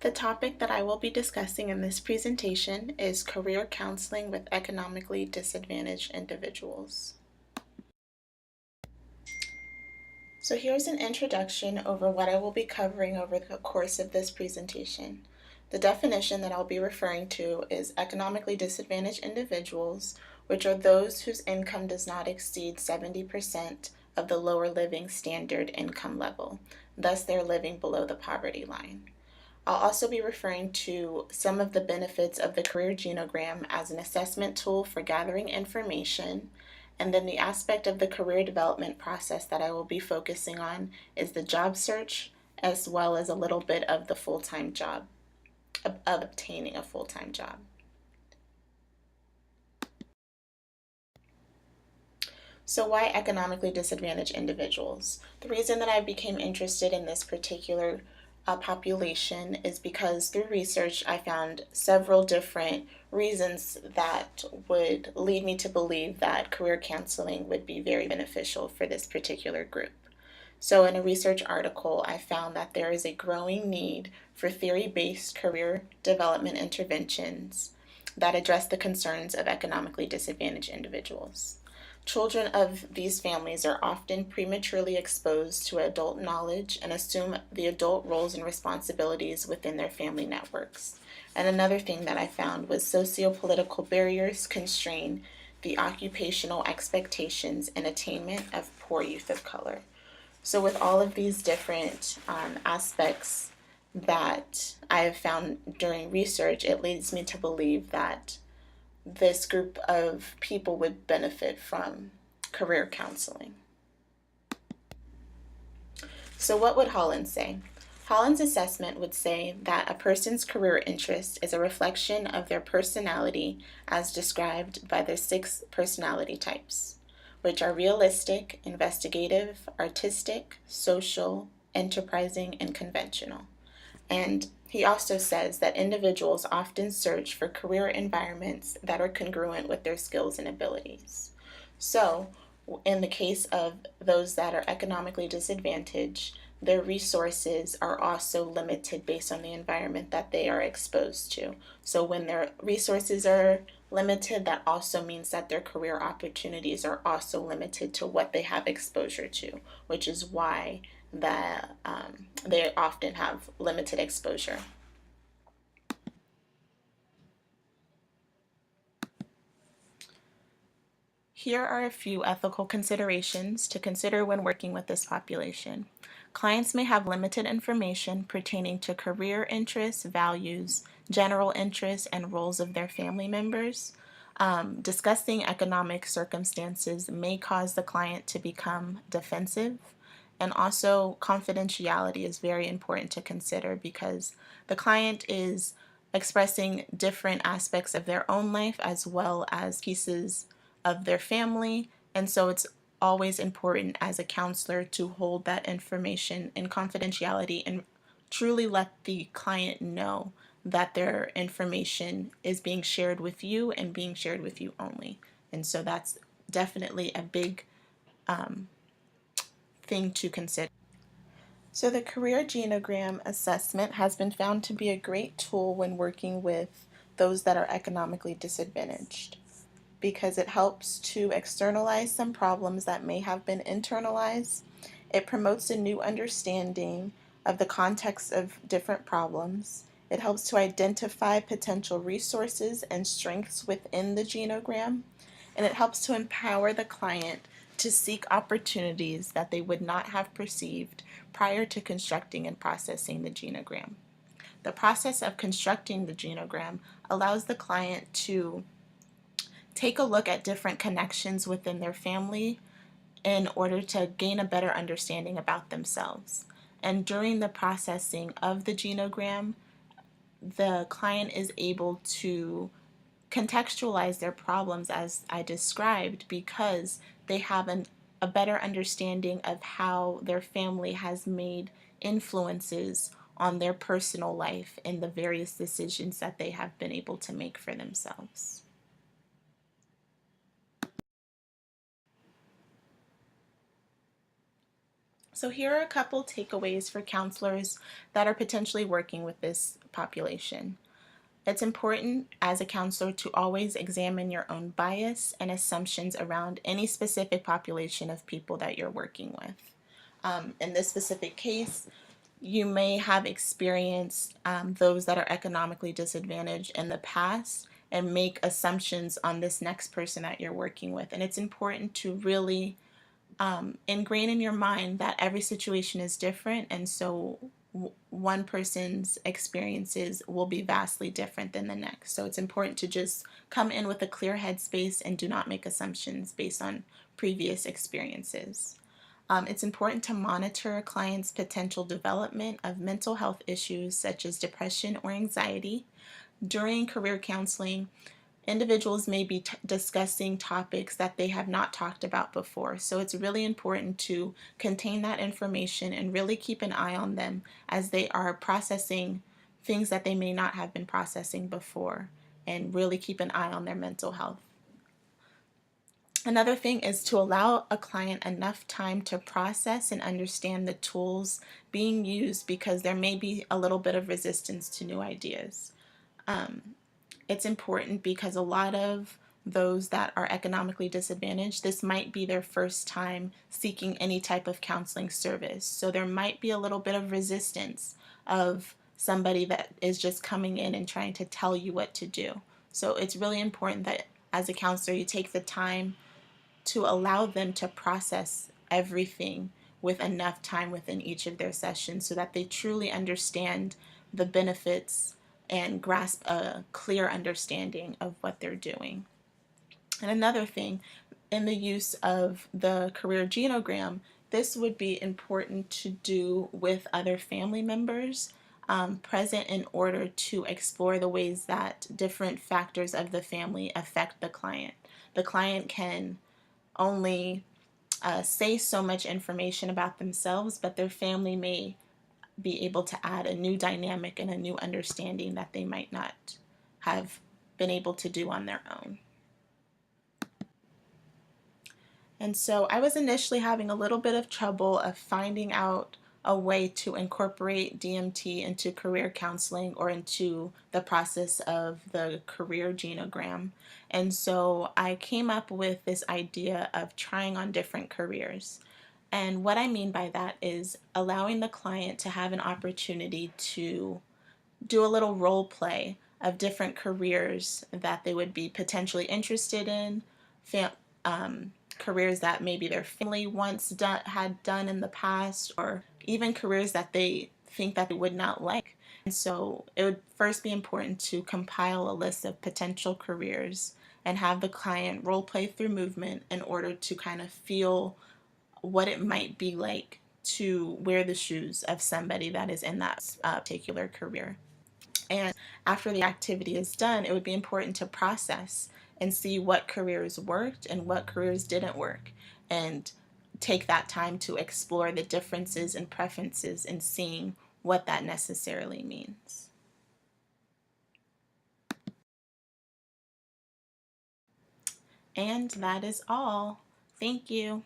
The topic that I will be discussing in this presentation is career counseling with economically disadvantaged individuals. So here's an introduction over what I will be covering over the course of this presentation. The definition that I'll be referring to is economically disadvantaged individuals, which are those whose income does not exceed 70% of the lower living standard income level. Thus, they're living below the poverty line. I'll also be referring to some of the benefits of the Career Genogram as an assessment tool for gathering information. And then the aspect of the career development process that I will be focusing on is the job search, as well as a little bit of the full-time job, of obtaining a full-time job. So why economically disadvantaged individuals? The reason that I became interested in this particular population is because through research I found several different reasons that would lead me to believe that career counseling would be very beneficial for this particular group. So in a research article, I found that there is a growing need for theory-based career development interventions that address the concerns of economically disadvantaged individuals. Children of these families are often prematurely exposed to adult knowledge and assume the adult roles and responsibilities within their family networks. And another thing that I found was socio-political barriers constrain the occupational expectations and attainment of poor youth of color. So with all of these different aspects that I have found during research, it leads me to believe that this group of people would benefit from career counseling. So what would Holland say? Holland's assessment would say that a person's career interest is a reflection of their personality as described by the 6 personality types, which are realistic, investigative, artistic, social, enterprising, and conventional. And he also says that individuals often search for career environments that are congruent with their skills and abilities. So, in the case of those that are economically disadvantaged, their resources are also limited based on the environment that they are exposed to. So when their resources are limited, that also means that their career opportunities are also limited to what they have exposure to, which is why they often have limited exposure. Here are a few ethical considerations to consider when working with this population. Clients may have limited information pertaining to career interests, values, general interests, and roles of their family members. Discussing economic circumstances may cause the client to become defensive. And also, confidentiality is very important to consider because the client is expressing different aspects of their own life as well as pieces of their family. And so it's always important as a counselor to hold that information in confidentiality and truly let the client know that their information is being shared with you and being shared with you only. And so that's definitely a big thing to consider. So the Career Genogram assessment has been found to be a great tool when working with those that are economically disadvantaged because it helps to externalize some problems that may have been internalized. It promotes a new understanding of the context of different problems. It helps to identify potential resources and strengths within the genogram, and it helps to empower the client to seek opportunities that they would not have perceived prior to constructing and processing the genogram. The process of constructing the genogram allows the client to take a look at different connections within their family in order to gain a better understanding about themselves. And during the processing of the genogram, the client is able to contextualize their problems as I described because they have a better understanding of how their family has made influences on their personal life and the various decisions that they have been able to make for themselves. So here are a couple takeaways for counselors that are potentially working with this population. It's important as a counselor to always examine your own bias and assumptions around any specific population of people that you're working with. In this specific case, you may have experienced those that are economically disadvantaged in the past and make assumptions on this next person that you're working with. And it's important to really ingrain in your mind that every situation is different, and so one person's experiences will be vastly different than the next. So it's important to just come in with a clear headspace and do not make assumptions based on previous experiences. It's important to monitor a client's potential development of mental health issues such as depression or anxiety. During career counseling, individuals may be discussing topics that they have not talked about before. So it's really important to contain that information and really keep an eye on them as they are processing things that they may not have been processing before, and really keep an eye on their mental health. Another thing is to allow a client enough time to process and understand the tools being used, because there may be a little bit of resistance to new ideas. It's important because a lot of those that are economically disadvantaged, this might be their first time seeking any type of counseling service. So there might be a little bit of resistance of somebody that is just coming in and trying to tell you what to do. So it's really important that as a counselor, you take the time to allow them to process everything with enough time within each of their sessions so that they truly understand the benefits and grasp a clear understanding of what they're doing. And another thing, in the use of the career genogram, this would be important to do with other family members present, in order to explore the ways that different factors of the family affect the client. The client can only say so much information about themselves, but their family may be able to add a new dynamic and a new understanding that they might not have been able to do on their own. And so I was initially having a little bit of trouble of finding out a way to incorporate DMT into career counseling or into the process of the career genogram. And so I came up with this idea of trying on different careers. And what I mean by that is allowing the client to have an opportunity to do a little role play of different careers that they would be potentially interested in, careers that maybe their family once had done in the past, or even careers that they think that they would not like. And so it would first be important to compile a list of potential careers and have the client role play through movement in order to kind of feel what it might be like to wear the shoes of somebody that is in that particular career. And after the activity is done, it would be important to process and see what careers worked and what careers didn't work, and take that time to explore the differences and preferences and seeing what that necessarily means. And that is all. Thank you.